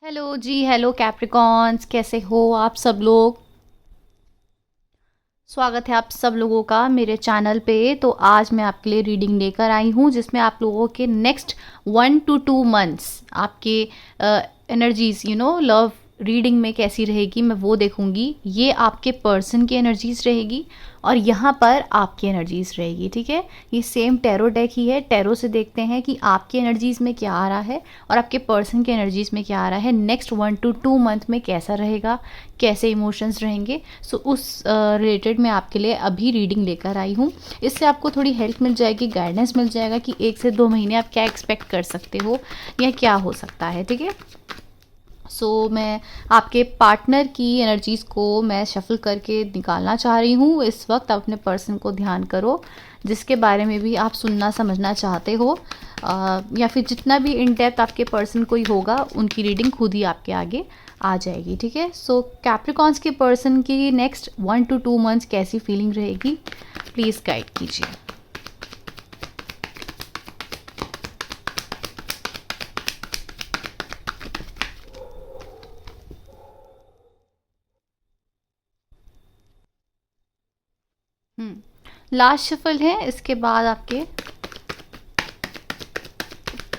Hello जी, hello Capricorns, कैसे हो आप सब लोग। स्वागत है आप सब लोगों का मेरे चैनल पे। तो आज मैं आपके लिए रीडिंग लेकर आई हूँ जिसमें आप लोगों के नेक्स्ट 1 to 2 मंथ्स आपके एनर्जीज लव रीडिंग में कैसी रहेगी मैं वो देखूंगी। ये आपके पर्सन की एनर्जीज रहेगी और यहाँ पर आपकी एनर्जीज रहेगी। ठीक है, ये सेम टैरो डेक ही है। टैरो से देखते हैं कि आपकी एनर्जीज में क्या आ रहा है और आपके पर्सन के एनर्जीज में क्या आ रहा है। नेक्स्ट 1 to 2 मंथ में कैसा रहेगा, कैसे इमोशंस रहेंगे। सो उस रिलेटेड मैं आपके लिए अभी रीडिंग लेकर आई हूँ। इससे आपको थोड़ी हेल्प मिल जाएगी, गाइडेंस मिल जाएगा कि 1 से 2 महीने आप क्या एक्सपेक्ट कर सकते हो या क्या हो सकता है। ठीक है, मैं आपके पार्टनर की एनर्जीज़ को मैं शफल करके निकालना चाह रही हूँ। इस वक्त आप अपने पर्सन को ध्यान करो जिसके बारे में भी आप सुनना समझना चाहते हो, या फिर जितना भी इन डेप्थ आपके पर्सन कोई होगा उनकी रीडिंग खुद ही आपके आगे आ जाएगी। ठीक है, सो कैप्रिकॉन्स के पर्सन की नेक्स्ट 1 to 2 मंथ्स कैसी फीलिंग रहेगी, प्लीज़ गाइड कीजिए। लास्ट शफल है, इसके बाद आपके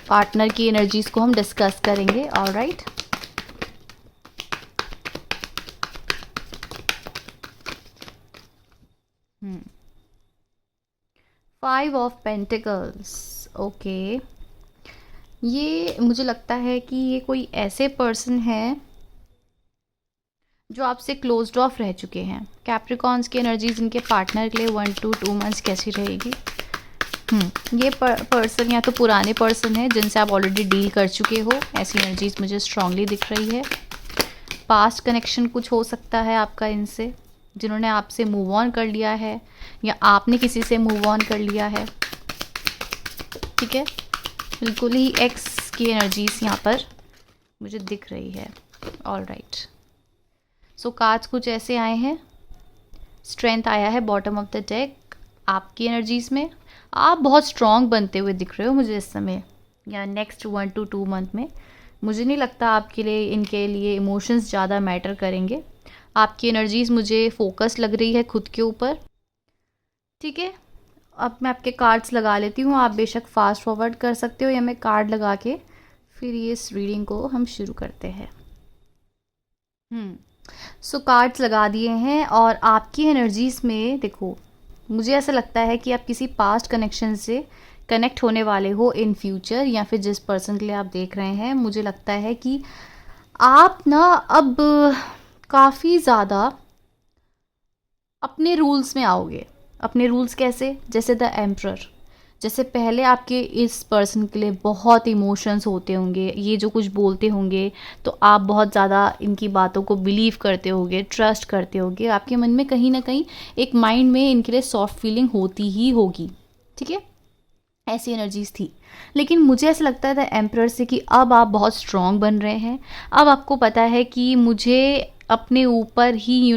पार्टनर की एनर्जीज को हम डिस्कस करेंगे। Alright, 5 of Pentacles। ओके, ये मुझे लगता है कि ये कोई ऐसे पर्सन है जो आपसे क्लोज्ड ऑफ रह चुके हैं। कैप्रिकॉन्स की एनर्जीज इनके पार्टनर के लिए 1 to 2 मंथ्स कैसी रहेगी। ये पर्सन या तो पुराने पर्सन है जिनसे आप ऑलरेडी डील कर चुके हो, ऐसी एनर्जीज मुझे स्ट्रांगली दिख रही है। पास्ट कनेक्शन कुछ हो सकता है आपका इनसे, जिन्होंने आपसे मूव ऑन कर लिया है या आपने किसी से मूव ऑन कर लिया है। ठीक है, बिल्कुल ही एक्स की एनर्जीज यहाँ पर मुझे दिख रही है। ऑलराइट, सो कार्ड्स कुछ ऐसे आए हैं। स्ट्रेंथ आया है बॉटम ऑफ द डेक। आपकी एनर्जीज में आप बहुत स्ट्रॉन्ग बनते हुए दिख रहे हो मुझे इस समय, या नेक्स्ट 1 to 2 मंथ में। मुझे नहीं लगता आपके लिए इनके लिए इमोशंस ज़्यादा मैटर करेंगे। आपकी एनर्जीज मुझे फोकस लग रही है खुद के ऊपर। ठीक है, अब मैं आपके कार्ड्स लगा लेती हूँ। आप बेशक फास्ट फॉरवर्ड कर सकते हो या मैं कार्ड लगा के फिर ये इस रीडिंग को हम शुरू करते हैं। सो कार्ड्स लगा दिए हैं और आपकी एनर्जीज में देखो, मुझे ऐसा लगता है कि आप किसी पास्ट कनेक्शन से कनेक्ट होने वाले हो इन फ्यूचर, या फिर जिस पर्सन के लिए आप देख रहे हैं मुझे लगता है कि आप ना अब काफ़ी ज़्यादा अपने रूल्स में आओगे। अपने रूल्स कैसे, जैसे द एम्परर। जैसे पहले आपके इस पर्सन के लिए बहुत इमोशंस होते होंगे, ये जो कुछ बोलते होंगे तो आप बहुत ज़्यादा इनकी बातों को बिलीव करते होगे, ट्रस्ट करते होगे। आपके मन में कहीं ना कहीं एक माइंड में इनके लिए सॉफ्ट फीलिंग होती ही होगी। ठीक है, ऐसी एनर्जीज थी। लेकिन मुझे ऐसा लगता था एम्परर से कि अब आप बहुत स्ट्रॉन्ग बन रहे हैं। अब आपको पता है कि मुझे अपने ऊपर ही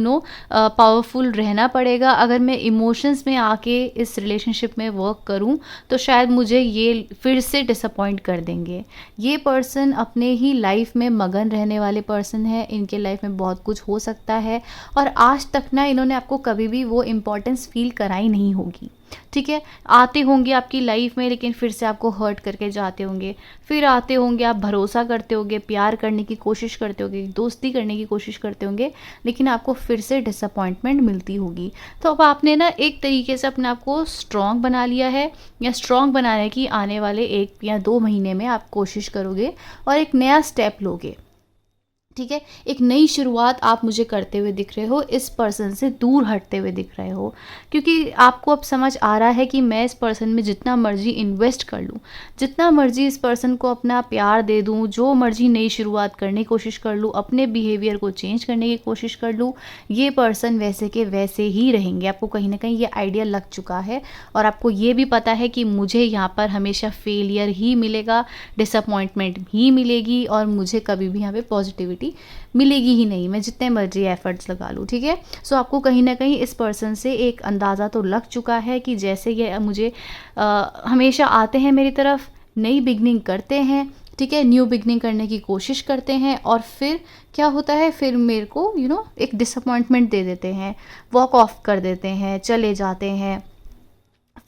पावरफुल रहना पड़ेगा। अगर मैं इमोशंस में आके इस रिलेशनशिप में वर्क करूं तो शायद मुझे ये फिर से डिसअपॉइंट कर देंगे। ये पर्सन अपने ही लाइफ में मगन रहने वाले पर्सन है। इनके लाइफ में बहुत कुछ हो सकता है और आज तक ना इन्होंने आपको कभी भी वो इम्पोर्टेंस फील कराई नहीं होगी। ठीक है, आते होंगे आपकी लाइफ में लेकिन फिर से आपको हर्ट करके जाते होंगे। फिर आते होंगे, आप भरोसा करते होंगे, प्यार करने की कोशिश करते होंगे, दोस्ती करने की कोशिश करते होंगे, लेकिन आपको फिर से डिसअपॉइंटमेंट मिलती होगी। तो अब आपने ना एक तरीके से अपने आप को स्ट्रॉन्ग बना लिया है, या स्ट्रॉन्ग बनाने की आने वाले 1 या 2 महीने में आप कोशिश करोगे और एक नया स्टेप लोगे। ठीक है, एक नई शुरुआत आप मुझे करते हुए दिख रहे हो, इस पर्सन से दूर हटते हुए दिख रहे हो, क्योंकि आपको अब समझ आ रहा है कि मैं इस पर्सन में जितना मर्जी इन्वेस्ट कर लूँ, जितना मर्जी इस पर्सन को अपना प्यार दे दूँ, जो मर्जी नई शुरुआत करने की कोशिश कर लूँ, अपने बिहेवियर को चेंज करने की कोशिश कर लूँ, ये पर्सन वैसे के वैसे ही रहेंगे। आपको कहीं ना कहीं ये आइडिया लग चुका है और आपको ये भी पता है कि मुझे यहाँ पर हमेशा फेलियर ही मिलेगा, डिसअपॉइंटमेंट ही मिलेगी और मुझे कभी भी यहाँ पे पॉजिटिविटी मिलेगी ही नहीं, मैं जितने मर्जी एफर्ट्स लगा लूँ। ठीक है, सो आपको कहीं ना कहीं इस पर्सन से एक अंदाज़ा तो लग चुका है कि जैसे ये मुझे हमेशा आते हैं मेरी तरफ, नई बिगनिंग करते हैं, ठीक है, न्यू बिगनिंग करने की कोशिश करते हैं और फिर क्या होता है, फिर मेरे को एक डिसअपॉइंटमेंट दे देते हैं, वॉक ऑफ कर देते हैं, चले जाते हैं।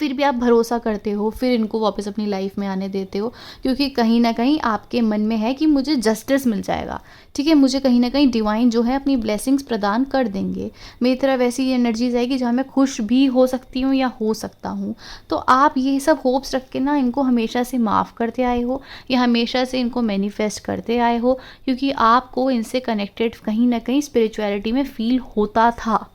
फिर भी आप भरोसा करते हो, फिर इनको वापस अपनी लाइफ में आने देते हो, क्योंकि कहीं ना कहीं आपके मन में है कि मुझे जस्टिस मिल जाएगा, ठीक है, मुझे कहीं ना कहीं डिवाइन जो है अपनी ब्लेसिंग्स प्रदान कर देंगे, मेरी तरफ वैसी एनर्जीज आएगी जहाँ मैं खुश भी हो सकती हूँ या हो सकता हूँ। तो आप ये सब होप्स रख के ना इनको हमेशा से माफ़ करते आए हो या हमेशा से इनको मैनिफेस्ट करते आए हो, क्योंकि आपको इनसे कनेक्टेड कहीं ना कहीं स्पिरिचुअलिटी में फील होता था,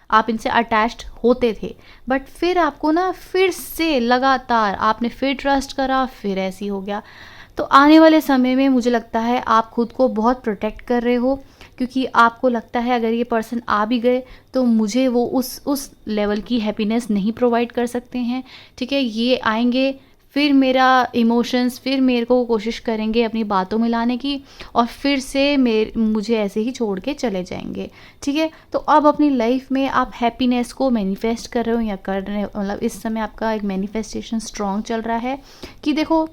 आप इनसे अटैच्ड होते थे। बट फिर आपको ना फिर से लगातार आपने फिर ट्रस्ट करा, फिर ऐसी हो गया। तो आने वाले समय में मुझे लगता है आप खुद को बहुत प्रोटेक्ट कर रहे हो, क्योंकि आपको लगता है अगर ये पर्सन आ भी गए तो मुझे वो उस लेवल की हैप्पीनेस नहीं प्रोवाइड कर सकते हैं, ठीक है। ये आएंगे, फिर मेरा इमोशंस, फिर मेरे को कोशिश करेंगे अपनी बातों में लाने की, और फिर से मुझे ऐसे ही छोड़ के चले जाएंगे, ठीक है। तो अब अपनी लाइफ में आप हैप्पीनेस को मैनिफेस्ट कर रहे हो या कर रहे हो, मतलब इस समय आपका एक मैनिफेस्टेशन स्ट्रॉन्ग चल रहा है कि देखो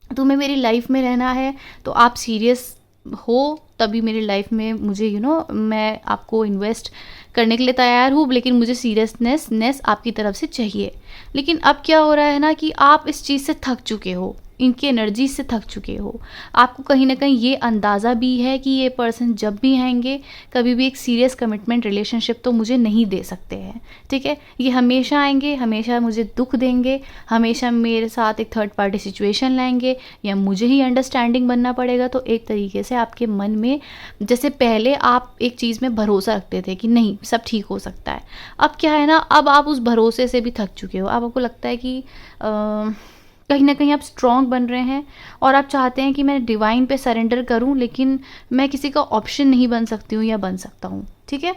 तुम्हें मेरी लाइफ में रहना है तो आप सीरियस हो, तभी मेरी लाइफ में मुझे मैं आपको इन्वेस्ट करने के लिए तैयार हूँ, लेकिन मुझे सीरियसनेस आपकी तरफ से चाहिए। लेकिन अब क्या हो रहा है ना कि आप इस चीज़ से थक चुके हो, इनकी एनर्जी से थक चुके हो। आपको कहीं ना कहीं ये अंदाज़ा भी है कि ये पर्सन जब भी आएंगे कभी भी एक सीरियस कमिटमेंट रिलेशनशिप तो मुझे नहीं दे सकते हैं, ठीक है। ये हमेशा आएंगे, हमेशा मुझे दुख देंगे, हमेशा मेरे साथ एक थर्ड पार्टी सिचुएशन लाएंगे या मुझे ही अंडरस्टैंडिंग बनना पड़ेगा। तो एक तरीके से आपके मन में, जैसे पहले आप एक चीज़ में भरोसा रखते थे कि नहीं सब ठीक हो सकता है, अब क्या है ना, अब आप उस भरोसे से भी थक चुके हो। अब आपको लगता है कि कहीं ना कहीं आप स्ट्रॉन्ग बन रहे हैं और आप चाहते हैं कि मैं डिवाइन पे सरेंडर करूं, लेकिन मैं किसी का ऑप्शन नहीं बन सकती हूँ या बन सकता हूँ, ठीक है,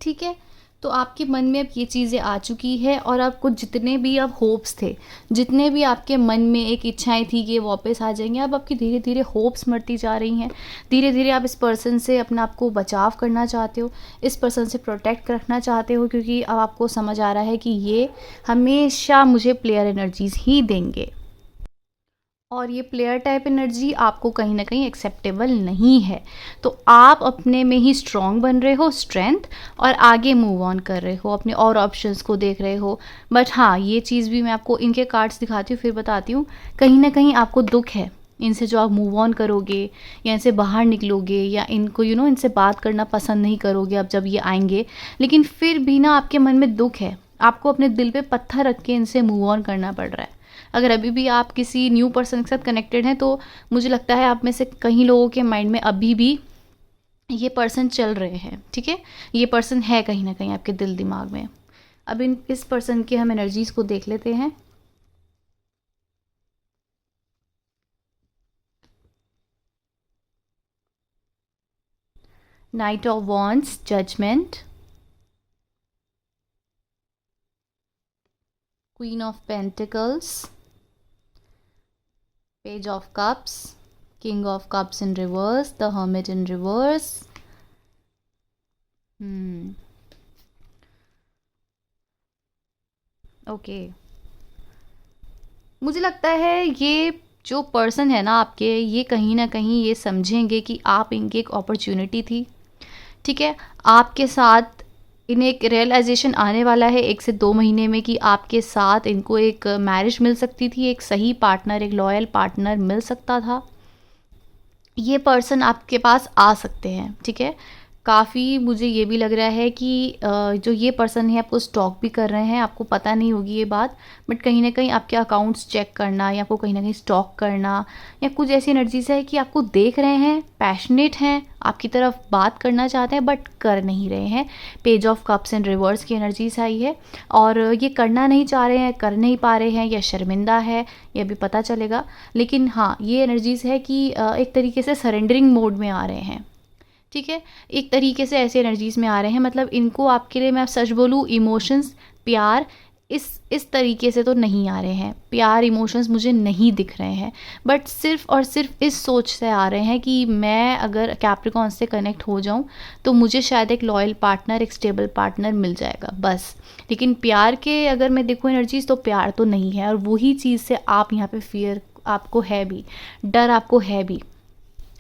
ठीक है। तो आपके मन में अब ये चीज़ें आ चुकी है और आपको जितने भी अब होप्स थे, जितने भी आपके मन में एक इच्छाएं थी कि ये वापस आ जाएंगे, अब आपकी धीरे धीरे होप्स मरती जा रही हैं। धीरे धीरे आप इस पर्सन से अपने आप को बचाव करना चाहते हो, इस पर्सन से प्रोटेक्ट रखना चाहते हो, क्योंकि अब आपको समझ आ रहा है कि ये हमेशा मुझे प्लेयर एनर्जीज ही देंगे और ये प्लेयर टाइप एनर्जी आपको कहीं ना कहीं एक्सेप्टेबल नहीं है। तो आप अपने में ही स्ट्रॉन्ग बन रहे हो, स्ट्रेंथ, और आगे मूव ऑन कर रहे हो, अपने और ऑप्शंस को देख रहे हो। बट हाँ, ये चीज़ भी मैं आपको इनके कार्ड्स दिखाती हूँ फिर बताती हूँ, कहीं ना कहीं आपको दुख है इनसे, जो आप मूव ऑन करोगे या इनसे बाहर निकलोगे या इनको इनसे बात करना पसंद नहीं करोगे अब जब ये आएंगे, लेकिन फिर भी ना आपके मन में दुख है, आपको अपने दिल पे पत्थर रख के इनसे मूव ऑन करना पड़ रहा है। अगर अभी भी आप किसी न्यू पर्सन के साथ कनेक्टेड हैं तो मुझे लगता है आप में से कई लोगों के माइंड में अभी भी ये पर्सन चल रहे हैं, ठीक है, ये पर्सन है कहीं ना कहीं आपके दिल दिमाग में। अब इस पर्सन के हम एनर्जीज को देख लेते हैं। Knight of wands, judgement, queen of pentacles, page of cups, king of cups in reverse, the hermit in reverse. Okay, मुझे लगता है ये जो पर्सन है ना आपके, ये कहीं ना कहीं ये समझेंगे कि आप इनकी एक अपॉर्चुनिटी थी, ठीक है। आपके साथ इन्हें एक रियलाइजेशन आने वाला है 1 से 2 महीने में कि आपके साथ इनको एक मैरिज मिल सकती थी, एक सही पार्टनर, एक लॉयल पार्टनर मिल सकता था। ये पर्सन आपके पास आ सकते हैं, ठीक है। काफ़ी मुझे ये भी लग रहा है कि जो ये पर्सन है आपको स्टॉक भी कर रहे हैं, आपको पता नहीं होगी ये बात, बट कहीं ना कहीं आपके अकाउंट्स चेक करना या आपको कहीं ना कहीं स्टॉक करना या कुछ ऐसी एनर्जीज है कि आपको देख रहे हैं, पैशनेट हैं, आपकी तरफ बात करना चाहते हैं बट कर नहीं रहे हैं। Page of cups and reverse की एनर्जीज आई है और ये करना नहीं चाह रहे हैं, कर नहीं पा रहे हैं या शर्मिंदा है, ये भी पता चलेगा। लेकिन हाँ, ये एनर्जीज है कि एक तरीके से सरेंडरिंग मोड में आ रहे हैं, ठीक है, एक तरीके से ऐसे एनर्जीज में आ रहे हैं। मतलब इनको आपके लिए मैं सच बोलूँ, इमोशंस, प्यार इस तरीके से तो नहीं आ रहे हैं, प्यार इमोशंस मुझे नहीं दिख रहे हैं, बट सिर्फ़ और सिर्फ इस सोच से आ रहे हैं कि मैं अगर कैप्रिकॉन से कनेक्ट हो जाऊं तो मुझे शायद एक लॉयल पार्टनर, एक स्टेबल पार्टनर मिल जाएगा बस। लेकिन प्यार के अगर मैं देखूँ एनर्जीज़, तो प्यार तो नहीं है। और वही चीज़ से आप यहाँ पे फियर आपको है भी, डर आपको है भी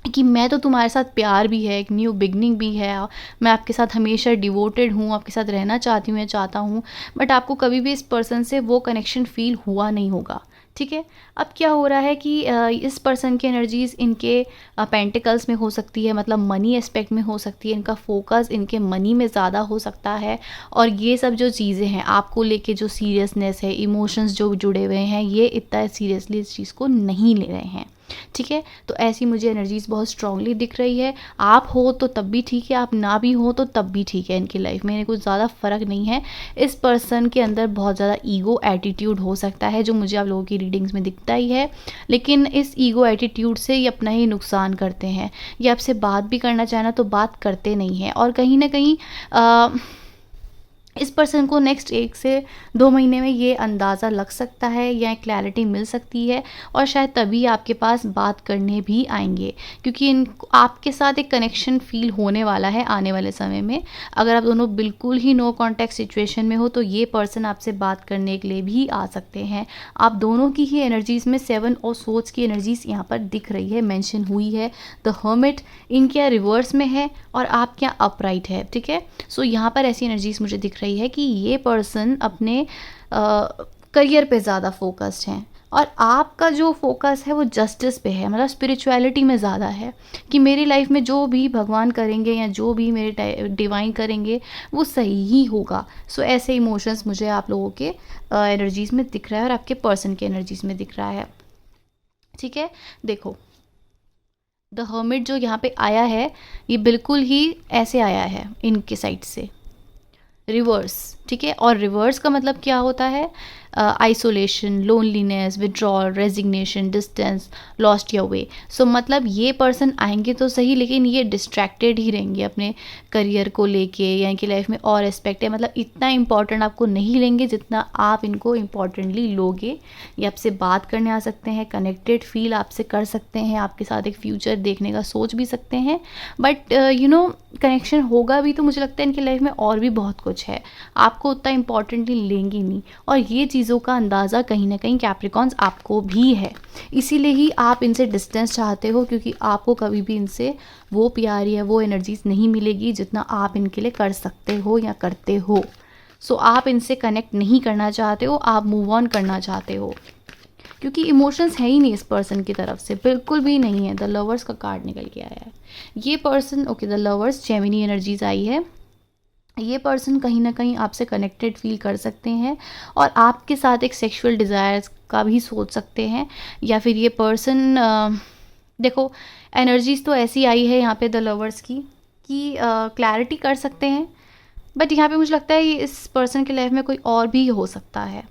कि मैं तो तुम्हारे साथ, प्यार भी है, एक न्यू बिगनिंग भी है, मैं आपके साथ हमेशा डिवोटेड हूँ, आपके साथ रहना चाहती हूँ या चाहता हूँ, बट आपको कभी भी इस पर्सन से वो कनेक्शन फ़ील हुआ नहीं होगा। ठीक है, अब क्या हो रहा है कि इस पर्सन की एनर्जीज़ इनके पेंटिकल्स में हो सकती है, मतलब मनी एस्पेक्ट में हो सकती है, इनका फोकस इनके मनी में ज़्यादा हो सकता है। और ये सब जो चीज़ें हैं आपको लेके, जो सीरियसनेस है, इमोशंस जो जुड़े हुए हैं, ये इतना सीरियसली इस चीज़ को नहीं ले रहे हैं। ठीक है, तो ऐसी मुझे एनर्जीज़ बहुत स्ट्रांगली दिख रही है। आप हो तो तब भी ठीक है, आप ना भी हो तो तब भी ठीक है। इनकी लाइफ में कुछ ज़्यादा फ़र्क नहीं है। इस पर्सन के अंदर बहुत ज़्यादा ईगो एटीट्यूड हो सकता है, जो मुझे आप लोगों की रीडिंग्स में दिखता ही है, लेकिन इस ईगो एटीट्यूड से ये अपना ही नुकसान करते हैं। ये आपसे बात भी करना चाहे ना तो बात करते नहीं हैं, और कहीं ना कहीं इस पर्सन को नेक्स्ट 1 से 2 महीने में ये अंदाज़ा लग सकता है या क्लैरिटी मिल सकती है, और शायद तभी आपके पास बात करने भी आएंगे, क्योंकि इन आपके साथ एक कनेक्शन फील होने वाला है आने वाले समय में। अगर आप दोनों बिल्कुल ही नो कॉन्टैक्ट सिचुएशन में हो तो ये पर्सन आपसे बात करने के लिए भी आ सकते हैं। आप दोनों की ही एनर्जीज़ में 7 और सोच की एनर्जीज़ यहाँ पर दिख रही है, मैंशन हुई है। द हर्मिट इनके रिवर्स में है और आप क्या अपराइट है। ठीक है, सो यहाँ पर ऐसी एनर्जीज़ मुझे दिख रही है कि ये पर्सन अपने करियर पे ज़्यादा फोकस्ड हैं, और आपका जो फोकस है वो जस्टिस पे है, मतलब स्पिरिचुअलिटी में ज़्यादा है कि मेरी लाइफ में जो भी भगवान करेंगे या जो भी मेरे डिवाइन करेंगे वो सही ही होगा। सो ऐसे इमोशंस मुझे आप लोगों के एनर्जीज़ में दिख रहा है और आपके पर्सन के एनर्जीज़ में दिख रहा है। ठीक है, देखो द हर्मिट जो यहाँ पे आया है ये बिल्कुल ही ऐसे आया है इनके साइड से, रिवर्स। ठीक है, और रिवर्स का मतलब क्या होता है? Isolation, loneliness, withdrawal, resignation, distance, lost your way. So मतलब ये पर्सन आएंगे तो सही, लेकिन ये डिस्ट्रैक्टेड ही रहेंगे अपने करियर को लेके, या इनकी लाइफ में और एस्पेक्ट है, मतलब इतना इंपॉर्टेंट आपको नहीं लेंगे जितना आप इनको इम्पॉर्टेंटली लोगे। ये आपसे बात करने आ सकते हैं, कनेक्टेड फील आपसे कर सकते हैं, आपके साथ एक फ्यूचर देखने का सोच भी सकते हैं, बट कनेक्शन होगा भी तो मुझे लगता है इनकी लाइफ में और भी बहुत कुछ है, आपको उतना इम्पॉर्टेंटली लेंगे नहीं। और ये चीज़ों का अंदाज़ा कहीं ना कहीं कैप्रिकॉन्स आपको भी है, इसीलिए ही आप इनसे डिस्टेंस चाहते हो, क्योंकि आपको कभी भी इनसे वो प्यार या वो एनर्जीज नहीं मिलेगी जितना आप इनके लिए कर सकते हो या करते हो। सो आप इनसे कनेक्ट नहीं करना चाहते हो, आप मूव ऑन करना चाहते हो, क्योंकि इमोशंस है ही नहीं इस पर्सन की तरफ से, बिल्कुल भी नहीं है। द लवर्स का कार्ड निकल के आया है। ये person, okay, the lovers, Gemini energies आई है। ये पर्सन कहीं ना कहीं आपसे कनेक्टेड फील कर सकते हैं और आपके साथ एक सेक्सुअल डिज़ायर्स का भी सोच सकते हैं, या फिर ये पर्सन देखो एनर्जीज तो ऐसी आई है यहाँ पे द लवर्स की कि क्लैरिटी कर सकते हैं, बट यहाँ पे मुझे लगता है ये इस पर्सन के लाइफ में कोई और भी हो सकता है,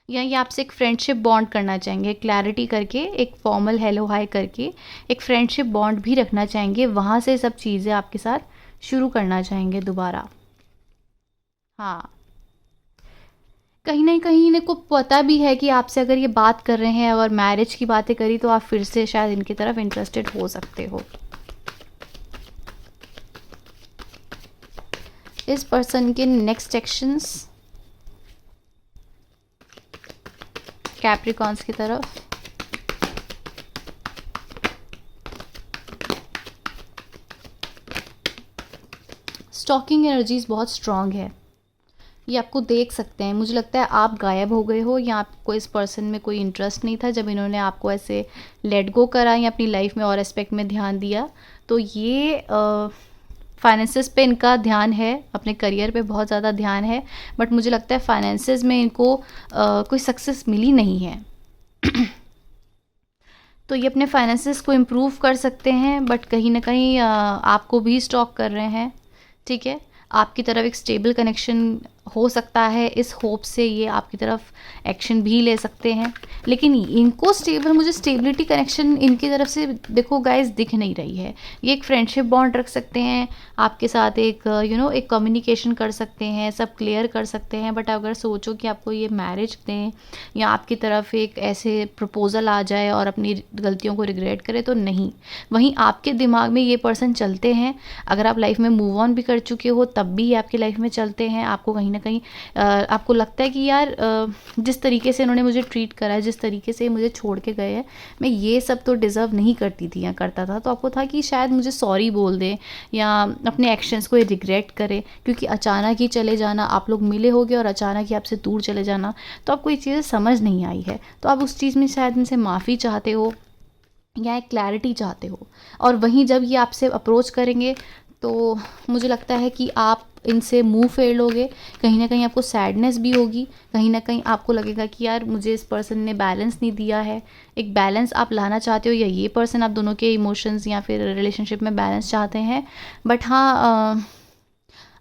या ये आपसे एक फ्रेंडशिप बॉन्ड करना चाहेंगे, क्लैरिटी करके, एक फॉर्मल हेलो हाय करके एक फ्रेंडशिप बॉन्ड भी रखना चाहेंगे, वहाँ से सब चीज़ें आपके साथ शुरू करना चाहेंगे दोबारा। हाँ, कहीं ना कहीं इनको पता भी है कि आपसे अगर ये बात कर रहे हैं और मैरिज की बातें करी तो आप फिर से शायद इनकी तरफ इंटरेस्टेड हो सकते हो। इस पर्सन के नेक्स्ट एक्शंस कैप्रिकॉन्स की तरफ, स्टॉकिंग एनर्जीज बहुत स्ट्रांग है, ये आपको देख सकते हैं। मुझे लगता है आप गायब हो गए हो या आपको इस पर्सन में कोई इंटरेस्ट नहीं था, जब इन्होंने आपको ऐसे लेट गो करा या अपनी लाइफ में और एस्पेक्ट में ध्यान दिया, तो ये फाइनेंसेस पे इनका ध्यान है, अपने करियर पे बहुत ज़्यादा ध्यान है, बट मुझे लगता है फाइनेंसेस में इनको कोई सक्सेस मिली नहीं है। तो ये अपने फाइनेंसेस को इम्प्रूव कर सकते हैं, बट कहीं ना कहीं आपको भी स्टॉक कर रहे हैं। ठीक है, आपकी तरफ एक स्टेबल कनेक्शन हो सकता है इस होप से ये आपकी तरफ एक्शन भी ले सकते हैं, लेकिन इनको मुझे स्टेबिलिटी कनेक्शन इनकी तरफ से देखो गाइस दिख नहीं रही है। ये एक फ्रेंडशिप बॉन्ड रख सकते हैं आपके साथ, एक एक कम्युनिकेशन कर सकते हैं, सब क्लियर कर सकते हैं, बट अगर सोचो कि आपको ये मैरिज दें या आपकी तरफ एक ऐसे प्रपोज़ल आ जाए और अपनी गलतियों को रिग्रेट करे, तो नहीं। वहीं आपके दिमाग में ये पर्सन चलते हैं, अगर आप लाइफ में मूव ऑन भी कर चुके हो तब भी आपकी लाइफ में चलते हैं। आपको कहीं ना कहीं आपको लगता है कि यार जिस तरीके से इन्होंने मुझे ट्रीट करा है, जिस तरीके से मुझे छोड़ के गए हैं, मैं ये सब तो डिज़र्व नहीं करती थी या करता था। तो आपको था कि शायद मुझे सॉरी बोल दे या अपने एक्शंस को रिग्रेट करे, क्योंकि अचानक ही चले जाना, आप लोग मिले होगे और अचानक ही आपसे दूर चले जाना, तो आपको ये चीज़ें समझ नहीं आई है। तो आप उस चीज़ में शायद इनसे माफ़ी चाहते हो या एक क्लैरिटी चाहते हो। और वहीं जब ये आपसे अप्रोच करेंगे तो मुझे लगता है कि आप इनसे मुंह फेर लोगे। कहीं ना कहीं आपको सैडनेस भी होगी, कहीं ना कहीं आपको लगेगा कि यार मुझे इस पर्सन ने बैलेंस नहीं दिया है। एक बैलेंस आप लाना चाहते हो, या ये पर्सन आप दोनों के इमोशंस या फिर रिलेशनशिप में बैलेंस चाहते हैं। बट हाँ,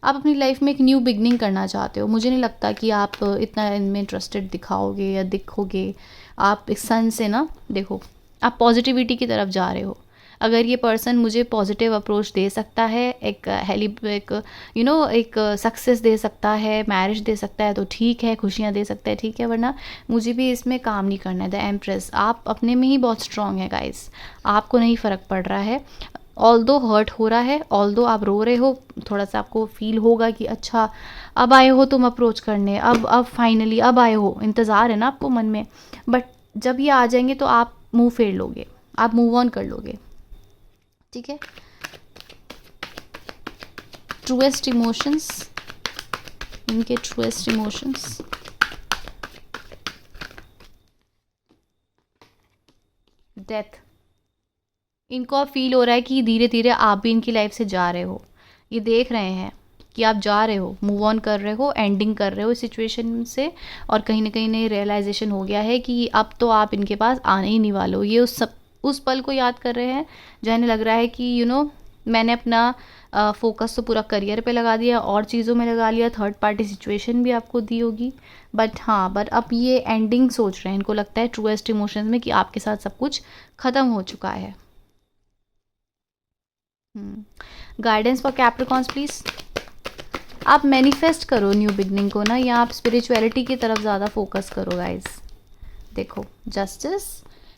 आप अपनी लाइफ में एक न्यू बिगनिंग करना चाहते हो। मुझे नहीं लगता कि आप इतना इनमें इंटरेस्टेड दिखाओगे या दिखोगे। आप इस सन से ना देखो, आप पॉजिटिविटी की तरफ जा रहे हो। अगर ये पर्सन मुझे पॉजिटिव अप्रोच दे सकता है, एक एक सक्सेस दे सकता है, मैरिज दे सकता है, तो ठीक है, खुशियाँ दे सकता है, ठीक है, वरना मुझे भी इसमें काम नहीं करना है। द एम्प्रेस, आप अपने में ही बहुत स्ट्रांग है गाइस, आपको नहीं फ़र्क पड़ रहा है। ऑल दो हर्ट हो रहा है, ऑल दो आप रो रहे हो, थोड़ा सा आपको फील होगा कि अच्छा अब आए हो तुम अप्रोच करने, अब फाइनली अब आए हो, इंतज़ार है ना आपको मन में। बट जब ये आ जाएंगे तो आप मुंह फेर लोगे, आप मूव ऑन कर लोगे, ठीक है। ट्रूएस्ट इमोशंस, इनके ट्रूएस्ट इमोशंस, डेथ। इनको अब फील हो रहा है कि धीरे धीरे आप भी इनकी लाइफ से जा रहे हो। ये देख रहे हैं कि आप जा रहे हो, मूव ऑन कर रहे हो, एंडिंग कर रहे हो इस सिचुएशन से, और कहीं ना कहीं इन्हें रियलाइजेशन हो गया है कि अब तो आप इनके पास आने ही नहीं वाले हो। ये उस पल को याद कर रहे हैं जहाँ इन्हें लग रहा है कि मैंने अपना फोकस तो पूरा करियर पे लगा दिया और चीज़ों में लगा लिया, थर्ड पार्टी सिचुएशन भी आपको दी होगी, बट अब ये एंडिंग सोच रहे हैं। इनको लगता है ट्रूएस्ट इमोशंस में कि आपके साथ सब कुछ ख़त्म हो चुका है। Guidance for Capricorns please. आप मैनिफेस्ट करो न्यू बिगनिंग को ना, या आप स्पिरिचुअलिटी की तरफ ज़्यादा फोकस करो गाइस। देखो, जस्टिस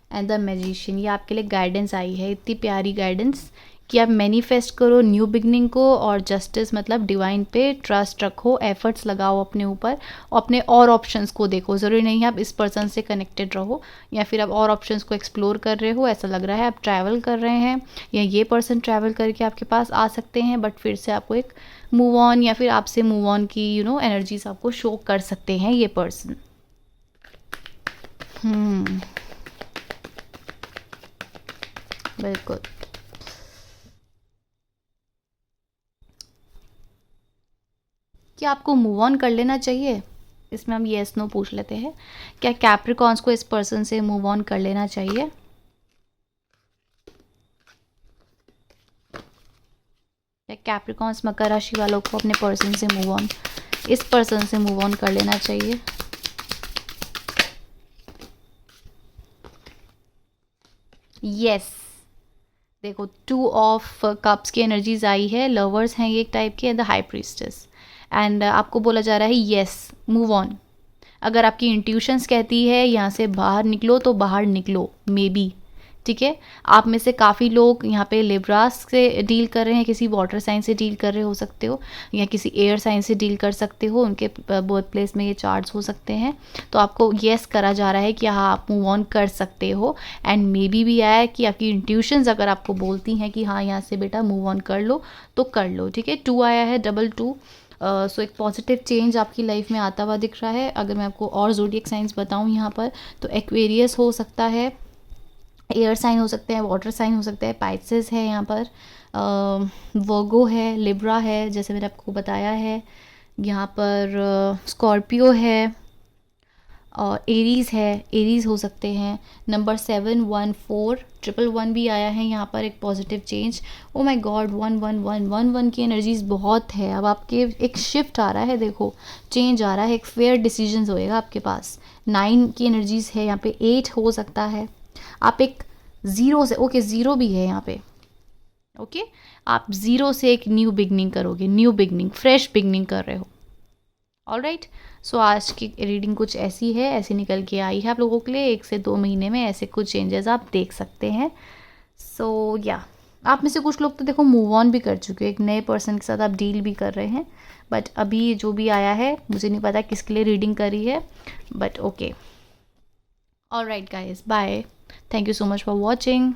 एंड द मैजिशियन, ये आपके लिए गाइडेंस आई है, इतनी प्यारी गाइडेंस कि आप मैनिफेस्ट करो न्यू बिगनिंग को, और जस्टिस मतलब डिवाइन पे ट्रस्ट रखो, एफर्ट्स लगाओ अपने ऊपर, अपने और ऑप्शंस को देखो। ज़रूरी नहीं है आप इस पर्सन से कनेक्टेड रहो, या फिर आप और ऑप्शंस को एक्सप्लोर कर रहे हो, ऐसा लग रहा है आप ट्रैवल कर रहे हैं, या ये पर्सन ट्रैवल करके आपके पास आ सकते हैं, बट फिर से आपको एक मूव ऑन या फिर आपसे मूव ऑन की एनर्जीज आपको शो कर सकते हैं ये पर्सन। बिल्कुल। क्या आपको मूव ऑन कर लेना चाहिए? इसमें हम येस नो पूछ लेते हैं। क्या कैप्रिकॉन्स को इस पर्सन से मूव ऑन कर लेना चाहिए? क्या कैप्रिकॉन्स मकर राशि वालों को अपने पर्सन से मूव ऑन, इस पर्सन से मूव ऑन कर लेना चाहिए? यस। देखो, 2 ऑफ कप्स की एनर्जीज आई है, लवर्स हैं ये एक टाइप के, द हाई प्रीस्टेस, एंड आपको बोला जा रहा है यस, मूव ऑन। अगर आपकी इंट्यूशंस कहती है यहाँ से बाहर निकलो तो बाहर निकलो, मे बी, ठीक है। आप में से काफ़ी लोग यहाँ पे लिब्रास से डील कर रहे हैं, किसी वाटर साइन से डील कर रहे हो सकते हो, या किसी एयर साइन से डील कर सकते हो, उनके बर्थ प्लेस में ये चार्ट्स हो सकते हैं। तो आपको येस करा जा रहा है कि हाँ आप मूव ऑन कर सकते हो, एंड मे बी भी आया है कि आपकी इंट्यूशंस अगर आपको बोलती हैं कि हाँ यहाँ से बेटा मूव ऑन कर लो तो कर लो, ठीक है। 2 आया है, डबल 2। सो एक पॉजिटिव चेंज आपकी लाइफ में आता हुआ दिख रहा है। अगर मैं आपको और ज़ोडिएक साइंस बताऊँ यहाँ पर, तो एक्वेरियस हो सकता है, एयर साइन हो सकते हैं, वाटर साइन हो सकता है, पाइसेस है यहाँ पर, वर्गो है, लिब्रा है जैसे मैंने आपको बताया है, यहाँ पर स्कॉर्पियो है, और एरीज़ है, एरीज़ हो सकते हैं। नंबर 7 1 4 111 भी आया है यहाँ पर, एक positive change. Oh my God, 1 की एनर्जीज बहुत है। अब आपके एक शिफ्ट आ रहा है, देखो चेंज आ रहा है, एक फेयर डिसीजन होएगा आपके पास। 9 की एनर्जीज है यहाँ पे, 8 हो सकता है। आप एक ज़ीरो से, ओके ज़ीरो भी है यहाँ पे, ओके आप ज़ीरो से एक न्यू बिगनिंग करोगे, न्यू बिगनिंग, फ्रेश बिगनिंग कर रहे हो। ऑलराइट, सो आज की रीडिंग कुछ ऐसी है, ऐसी निकल के आई है आप लोगों के लिए। 1 से 2 महीने में ऐसे कुछ चेंजेस आप देख सकते हैं। सो या आप में से कुछ लोग तो देखो मूव ऑन भी कर चुके हो, एक नए पर्सन के साथ आप डील भी कर रहे हैं। बट अभी जो भी आया है मुझे नहीं पता किसके लिए रीडिंग करी है, but okay. Alright guys, bye, thank you so much for watching.